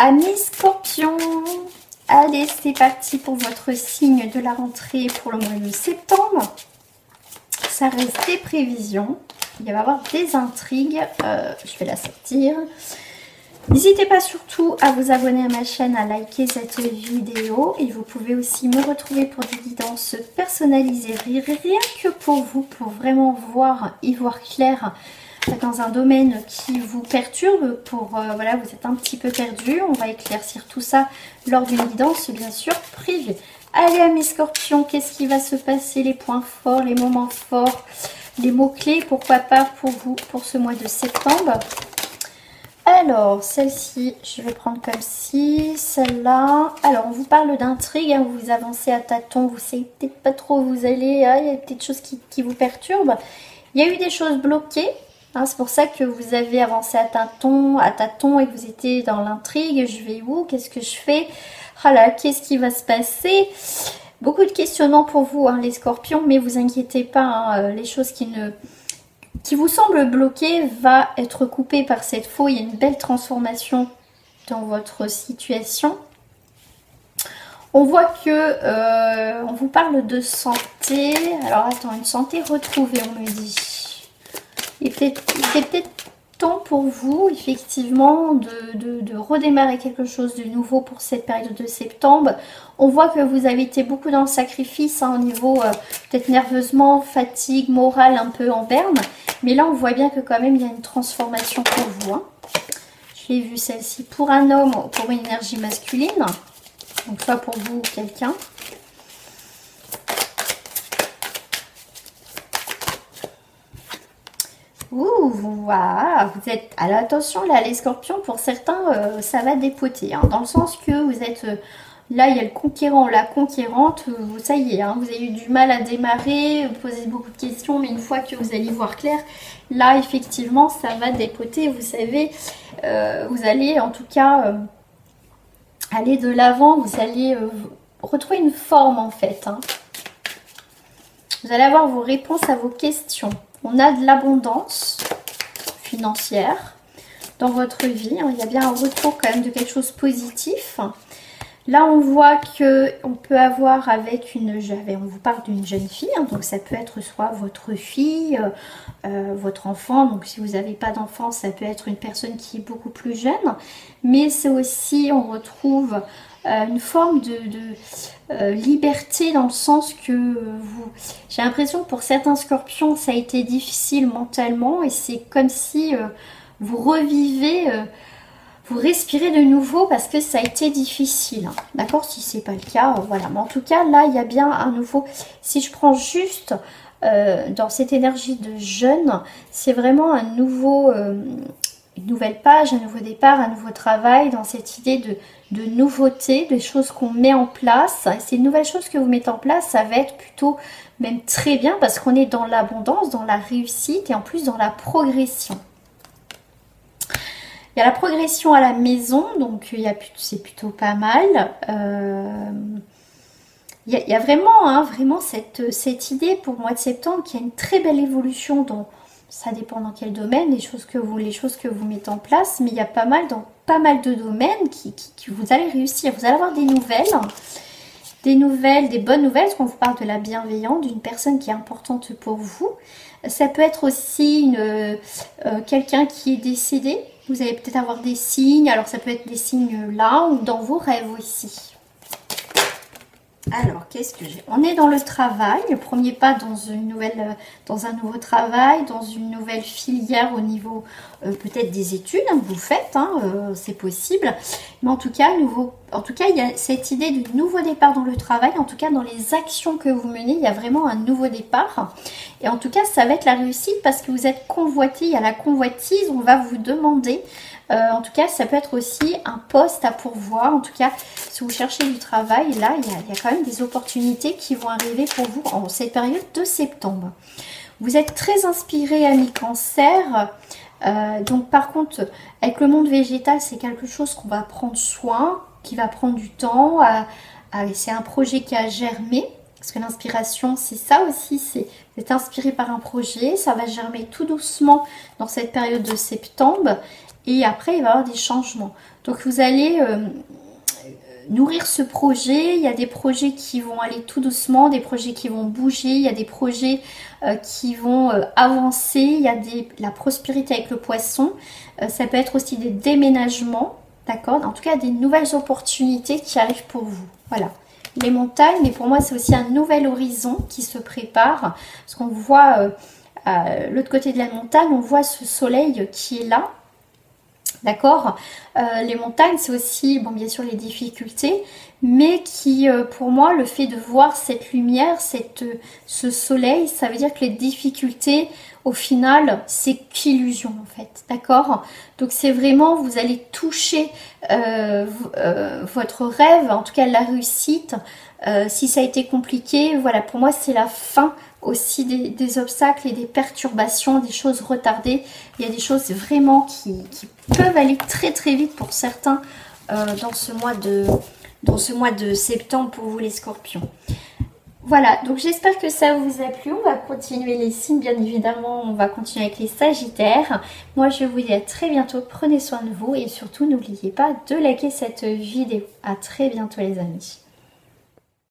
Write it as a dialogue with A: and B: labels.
A: Amis Scorpions, allez, c'est parti pour votre signe de la rentrée pour le mois de septembre. Ça reste des prévisions. Il va y avoir des intrigues. Je vais la sortir. N'hésitez pas surtout à vous abonner à ma chaîne, à liker cette vidéo. Et vous pouvez aussi me retrouver pour des guidances personnalisées, rien que pour vous, pour vraiment y voir clair dans un domaine qui vous perturbe, voilà, vous êtes un petit peu perdu. On va éclaircir tout ça lors d'une guidance, bien sûr, privée. Allez, amis Scorpions, qu'est-ce qui va se passer? Les points forts, les moments forts, les mots-clés, pourquoi pas pour vous, pour ce mois de septembre. Alors, celle-ci, je vais prendre comme ci, celle-là. Alors, on vous parle d'intrigue, hein, vous avancez à tâtons, vous savez peut-être pas trop où vous allez, hein, il y a peut-être des choses qui vous perturbent. Il y a eu des choses bloquées, hein, c'est pour ça que vous avez avancé à tâtons et que vous étiez dans l'intrigue. Je vais où? Qu'est-ce que je fais? Voilà, qu'est-ce qui va se passer? Beaucoup de questionnements pour vous, hein, les Scorpions, mais vous inquiétez pas, hein, les choses qui vous semblent bloquées va être coupée par cette faux. Il y a une belle transformation dans votre situation. On voit que on vous parle de santé. Alors attends, une santé retrouvée, on me dit. Il est peut-être temps pour vous, effectivement, de redémarrer quelque chose de nouveau pour cette période de septembre. On voit que vous avez été beaucoup dans le sacrifice, hein, au niveau peut-être nerveusement, fatigue, morale un peu en berne. Mais là, on voit bien que quand même, il y a une transformation pour vous. Hein. Je l'ai vu celle-ci pour un homme, pour une énergie masculine. Donc, soit pour vous ou quelqu'un. Ouh, voilà, vous êtes... Alors attention, là, les Scorpions, pour certains, ça va dépoter. Hein, dans le sens que vous êtes... là, il y a le conquérant, la conquérante. Ça y est, hein, vous avez eu du mal à démarrer, vous posez beaucoup de questions. Mais une fois que vous allez voir clair, là, effectivement, ça va dépoter. Vous savez, vous allez en tout cas aller de l'avant. Vous allez retrouver une forme, en fait. Hein. Vous allez avoir vos réponses à vos questions. On a de l'abondance financière dans votre vie. Il y a bien un retour quand même de quelque chose de positif. Là, on voit que on peut avoir avec on vous parle d'une jeune fille. Hein, donc, ça peut être soit votre fille, votre enfant. Donc, si vous n'avez pas d'enfant, ça peut être une personne qui est beaucoup plus jeune. Mais c'est aussi, on retrouve... une forme de liberté dans le sens que j'ai l'impression que pour certains Scorpions ça a été difficile mentalement et c'est comme si vous revivez, vous respirez de nouveau parce que ça a été difficile, hein. D'accord, si c'est pas le cas, voilà, mais en tout cas là il y a bien un nouveau, si je prends juste dans cette énergie de jeune, c'est vraiment un nouveau une nouvelle page, un nouveau départ, un nouveau travail dans cette idée de nouveauté, des choses qu'on met en place. Et ces nouvelles choses que vous mettez en place, ça va être plutôt même très bien parce qu'on est dans l'abondance, dans la réussite et en plus dans la progression. Il y a la progression à la maison, donc c'est plutôt pas mal. Il y a vraiment, hein, vraiment cette idée pour le mois de septembre qu'il y a une très belle évolution dans... Ça dépend dans quel domaine, les choses que vous mettez en place, mais il y a pas mal dans pas mal de domaines que vous allez réussir. Vous allez avoir des nouvelles, des bonnes nouvelles, parce qu'on vous parle de la bienveillance, d'une personne qui est importante pour vous. Ça peut être aussi quelqu'un qui est décédé. Vous allez peut-être avoir des signes, alors ça peut être des signes là ou dans vos rêves aussi. Alors, qu'est-ce que j'ai? On est dans le travail, le premier pas dans un nouveau travail, dans une nouvelle filière au niveau peut-être des études, hein, que vous faites, hein, c'est possible. Mais en tout cas, il y a cette idée de nouveau départ dans le travail, en tout cas dans les actions que vous menez, il y a vraiment un nouveau départ. Et en tout cas, ça va être la réussite parce que vous êtes convoité, il y a la convoitise, on va vous demander... en tout cas, ça peut être aussi un poste à pourvoir. En tout cas, si vous cherchez du travail, là, il y a quand même des opportunités qui vont arriver pour vous en cette période de septembre. Vous êtes très inspiré, amis Cancer. Donc, par contre, avec le monde végétal, c'est quelque chose qu'on va prendre soin, qui va prendre du temps. C'est un projet qui a germé. Parce que l'inspiration, c'est ça aussi, c'est d'être inspiré par un projet. Ça va germer tout doucement dans cette période de septembre. et après il va y avoir des changements. Donc vous allez nourrir ce projet. Il y a des projets qui vont aller tout doucement, des projets qui vont bouger, il y a des projets qui vont avancer, il y a la prospérité avec le poisson, ça peut être aussi des déménagements, d'accord, en tout cas des nouvelles opportunités qui arrivent pour vous. Voilà, les montagnes, mais pour moi c'est aussi un nouvel horizon qui se prépare, parce qu'on voit l'autre côté de la montagne, on voit ce soleil qui est là. D'accord, les montagnes, c'est aussi, bon, bien sûr, les difficultés, mais qui, pour moi, le fait de voir cette lumière, ce soleil, ça veut dire que les difficultés, au final, c'est qu'illusion, en fait. D'accord. Donc, c'est vraiment, vous allez toucher votre rêve, en tout cas la réussite. Si ça a été compliqué, voilà, pour moi, c'est la fin aussi des obstacles et des perturbations, des choses retardées. Il y a des choses vraiment qui peuvent aller très très vite pour certains dans ce mois de septembre pour vous les scorpions. Voilà, donc j'espère que ça vous a plu. On va continuer les signes, bien évidemment, on va continuer avec les sagittaires. Moi je vous dis à très bientôt, prenez soin de vous et surtout n'oubliez pas de liker cette vidéo. À très bientôt les amis.